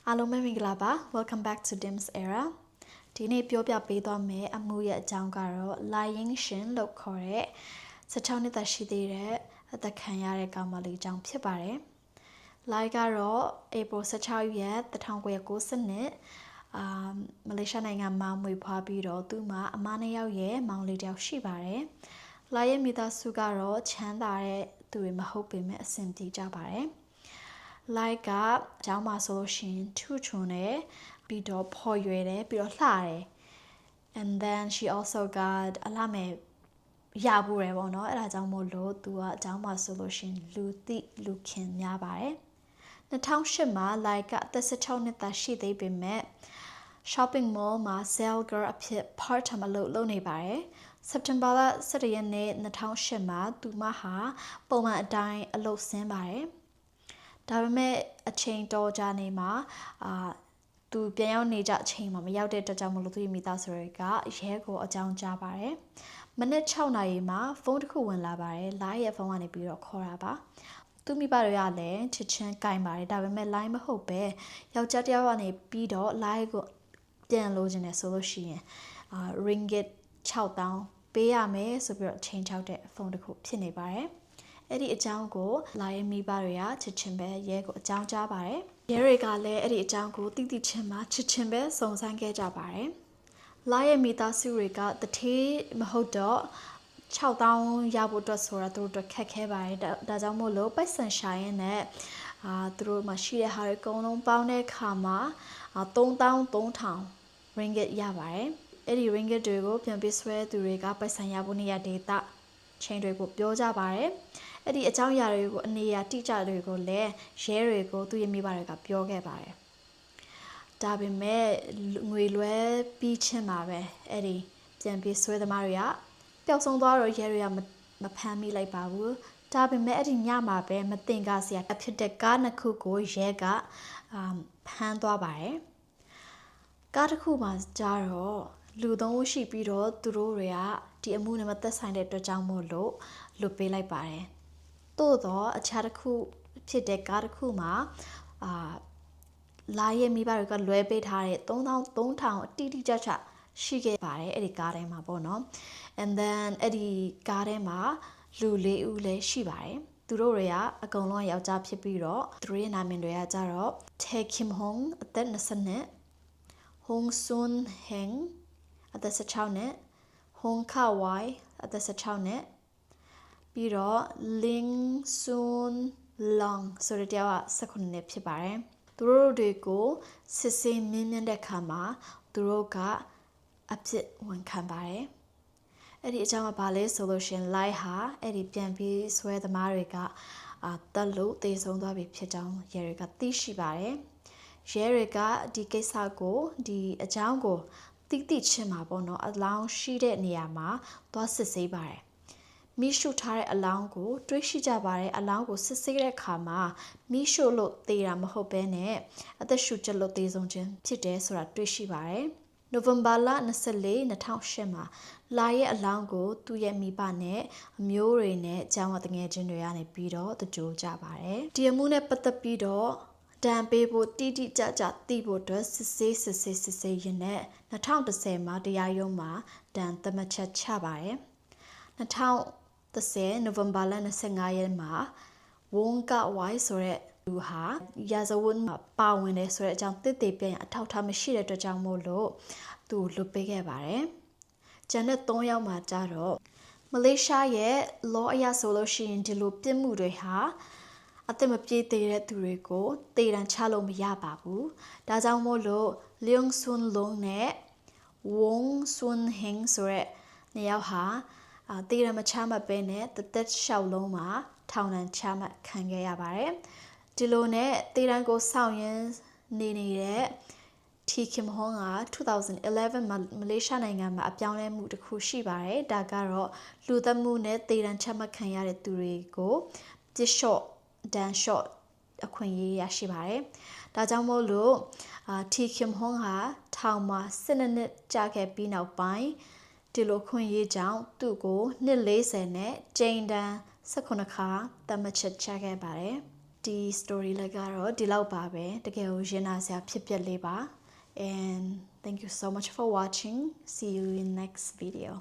အားလုံးပဲမင်္ဂလာပါ Welcome back to Dim's Era ဒီနေ့ပြောပြပေးသွားမယ့်အမှုရဲ့အကြောင်းကတော့ Lying Shin လို့ခေါ်တဲ့16နှစ်သက်ရှိသေးတဲ့အသက်ခံရတဲ့ကောင်မလေးအကြောင်းဖြစ်ပါတယ် Lie ကတော့ April 16ရက်1990နှစ်မလေးရှားနိုင်ငံမှာမွေးဖွားပြီးတော့သူ့မှာအမနှစ်ယောက်ရဲ့မောင်လေးတစ်ယောက်ရှိပါတယ် Lie ရဲ့မိသားစုကတော့ချမ်းသာတဲ့သူတွေမဟုတ်ပေမဲ့အဆင်ပြေကြပါတယ် Like ကကျောင်းမှာဆိုလို့ရှိရင်ထူးချွန်တယ်ပြီးတော့ဖော်ရွယ်တယ်ပြီးတော့လှတယ် and then she also got အလှမဲ့ရဘူးရပေါ့နော်အဲ့ဒါကြောင့်မို့လို့သူကအကျောင်းမှာဆိုလို့ရှိရင်လူသိလူခင်များပါတယ်2008မှာ Like ကအသက်16နှစ်သားရှိသေးပေမဲ့ shopping mall မှာ sale girl အဖြစ် part time အလုပ်လုပ်နေပါတယ်စက်တင်ဘာလ17ရက်နေ့2008မှာသူမဟာပုံမှန်အတိုင်းအလုပ်ဆင်းပါတယ်ဒါပေမဲ့အချိန်တော်ကြာနေမှာသူပြန်ရောက်နေကြအချိန်မှာမရောက်တဲ့အတွက်ကြောင့်မလို့သူမိသားစုတွေကရဲကိုအကြောင်းကြားပါတယ်။မနက်6နာရီမှာဖုန်းတစ်ခုဝင်လာပါတယ်။ Lie ရဲ့ဖုန်းကနေပြီးတော့ခေါ်တာပါ။သူမိဘတွေကလည်းချစ်ချင်းကင်ပါတယ်ဒါပေမဲ့ Lie မဟုတ်ပဲယောက်ျားတစ်ယောက်ကနေပြီးတော့ Lie ကိုပြန်လို့ခြင်းနဲ့ဆိုလို့ရှိရင်ringgit 6000ပေးရမယ်ဆိုပြီးတော့ချိန်ချောက်တဲ့ဖုန်းတစ်ခုဖြစ်နေပါတယ်။အဲ့ဒီအကြောင်းကိုလာရဲ့မိဘတွေကချစ်ချင်းပဲရဲကိုအကြောင်းကြားပါတယ်။ရဲတွေကလည်းအဲ့ဒီအကြောင်းကိုတိတိချင်းမှချစ်ချင်းပဲစုံစမ်းခဲ့ကြပါတယ်။လာရဲ့မိသားစုတွေကတထေးမဟုတ်တော့6000ရဖို့အတွက်ဆိုတာသူတို့ခက်ခဲပါတယ်။ဒါကြောင့်မို့လို့ပိုက်ဆံရှာရင်းနဲ့သူတို့မှရှိတဲ့ဟာတွေအကုန်လုံးပေါင်းတဲ့အခါမှာ3300 ringgit ရပါတယ်။အဲ့ဒီ ringgit တွေကိုပြန်ပေးဆွဲသူတွေကပိုက်ဆံရဖို့နေရဒေတာချင်းတွေကိုပြောကြပါတယ်။အဲ့ဒီအကြောင်းအရာတွေကိုအနေအတိအကျတွေကိုလည်းရဲတွေကိုသူ့ရဲ့မိဘတွေကပြောခဲ့ပါတယ်။ဒါပေမဲ့ငွေလွှဲပြီးချင်းမှာပဲအဲ့ဒီပြန်ပြီးဆွဲသမားတွေကပျောက်ဆုံးသွားတော့ရဲတွေကမဖမ်းမိလိုက်ပါဘူး။ဒါပေမဲ့အဲ့ဒီညမှာပဲမတင်ကားစရာဖြစ်တဲ့ကားနှစ်ခုကိုရဲကဖမ်းသွားပါတယ်။ကားတစ်ခုမှာကြားတော့လူသုံးဦးရှိပြီးတော့သူတို့တွေကဒီအမှုနဲ့မသက်ဆိုင်တဲ့အတွက်ကြောင့်မို့လို့လွတ်ပေးလိုက်ပါတယ်။သို့တော့အခြားတစ်ခုဖြစ်တဲ့ကားတစ်ခုမှာလာရဲ့မိဘတွေကလွဲပေးထားတဲ့3300အတိအကျချရှိခဲ့ပါတယ်အဲ့ဒီကားထဲမှာပေါ့နော် and then အဲ့ဒီကားထဲမှာလူ၄ဦးလည်းရှိပါတယ်သူတို့တွေကအကုန်လုံးယောက်ျားဖြစ်ပြီးတော့သူတို့ရဲ့နာမည်တွေကကြတော့ Tae Kim Hong အသက်20နှစ် Hong Sun Heng အသက်16နှစ် Hong Ka Wai အသက်16နှစ်ပြီးတော့ Ling Sun Long ဆိုတဲ့တယောက်က19နှစ်ဖြစ်ပါတယ်သူတို့တွေကိုစစ်ဆေးမြင်းမြန်းတဲ့အခါမှာသူတို့ကအဖြစ်ဝန်ခံပါတယ်အဲ့ဒီအကြောင်းကဘာလဲဆိုလို့ရှင် Lie ဟာအဲ့ဒီပြန်ပြီးဆွဲသမားတွေကတက်လို့တေဆုံးသွားပြီဖြစ်ကြောင်းရဲတွေကသိရှိပါတယ်ရဲတွေကဒီကိစ္စကိုဒီအကြောင်းကိုတိချင်းမှာပေါ့နော်အလောင်းရှိတဲ့နေရာမှာသွားစစ်ဆေးပါတယ်မိရှုထားတဲ့အလောင်းကိုတွေးရှိကြပါတယ်အလောင်းကိုစစ်ဆေးတဲ့အခါမှာမိရှုလို့သေတာမဟုတ်ဘဲနဲ့အသက်ရှူချက်လို့သေဆုံးခြင်းဖြစ်တယ်ဆိုတာတွေးရှိပါတယ်နိုဝင်ဘာလ24 2008မှာလာရဲ့အလောင်းကိုသူ့ရဲ့မိဘနဲ့အမျိုးတွေနဲ့ကျောင်းဝတငယ်ချင်းတွေကနေပြီးတော့တကြိုကြပါတယ်ဒီအမှုနဲ့ပတ်သက်ပြီးတော့တန်ပေးဖို့တိတိကျကျသိဖို့အတွက်စစ်ဆေးရင်းနဲ့2010မှာတရားရုံးမှာတန်သတ်မှတ်ချက်ချပါတယ်2010နိုဝင်ဘာလ25ရက်မှာဝုန်းကဝိုင်ဆိုတဲ့လူဟာရာဇဝတ်မှာပါဝင်တယ်ဆိုတဲ့အကြောင်းသိသိပြန်အထောက်ထားမရှိတဲ့အတွက်ကြောင့်မို့လို့သူလွတ်ပေးခဲ့ပါတယ်ကျန်တဲ့3ယောက်မှာကြတော့မလေးရှားရဲ့ law အရဆိုလို့ရှိရင်ဒီလိုပြစ်မှုတွေဟာအသက်မပြည့်သေးတဲ့သူတွေကိုတေတံချလို့မရပါဘူးဒါကြောင့်မို့လို့ Leung Sun Long နဲ့ Wong Sun Heng ဆိုတဲ့နှစ်ယောက်ဟာတေတံမချမှတ်ဘဲနဲ့တက်လျှောက်လုံးမှာထောင်ဒဏ်ချမှတ်ခံခဲ့ရပါတယ်ဒီလိုနဲ့တေတံကိုစောင့်ရင်းနေတဲ့ Tae Kim Hong က2011မှာမလေးရှားနိုင်ငံမှာအပြောင်းလဲမှုတစ်ခုရှိပါတယ်ဒါကတော့လူသတ်မှုနဲ့တေတံချမှတ်ခံရတဲ့သူတွေကိုပြစ်လျှော့ဒန်ရှော့အခွင့်အရေးရရှိပါတယ်ဒါကြောင့်မို့လို့Tae Kim Hong ဟာထောင်မှာ12နှစ်ကြာခဲ့ပြီးနောက်ပိုင်းဒီလိုခွင့်ရေးကြောင့်သူ့ကိုနှစ်40နဲ့ကျိန်တန်း18ခါတတ်မှတ်ချက်ချခဲ့ပါတယ်ဒီ ဒီ story လေးကတော့ဒီလောက်ပါပဲတကယ်ကိုရင်နာစရာဖြစ်ပျက်လေးပါ and thank you so much for watching see you in next video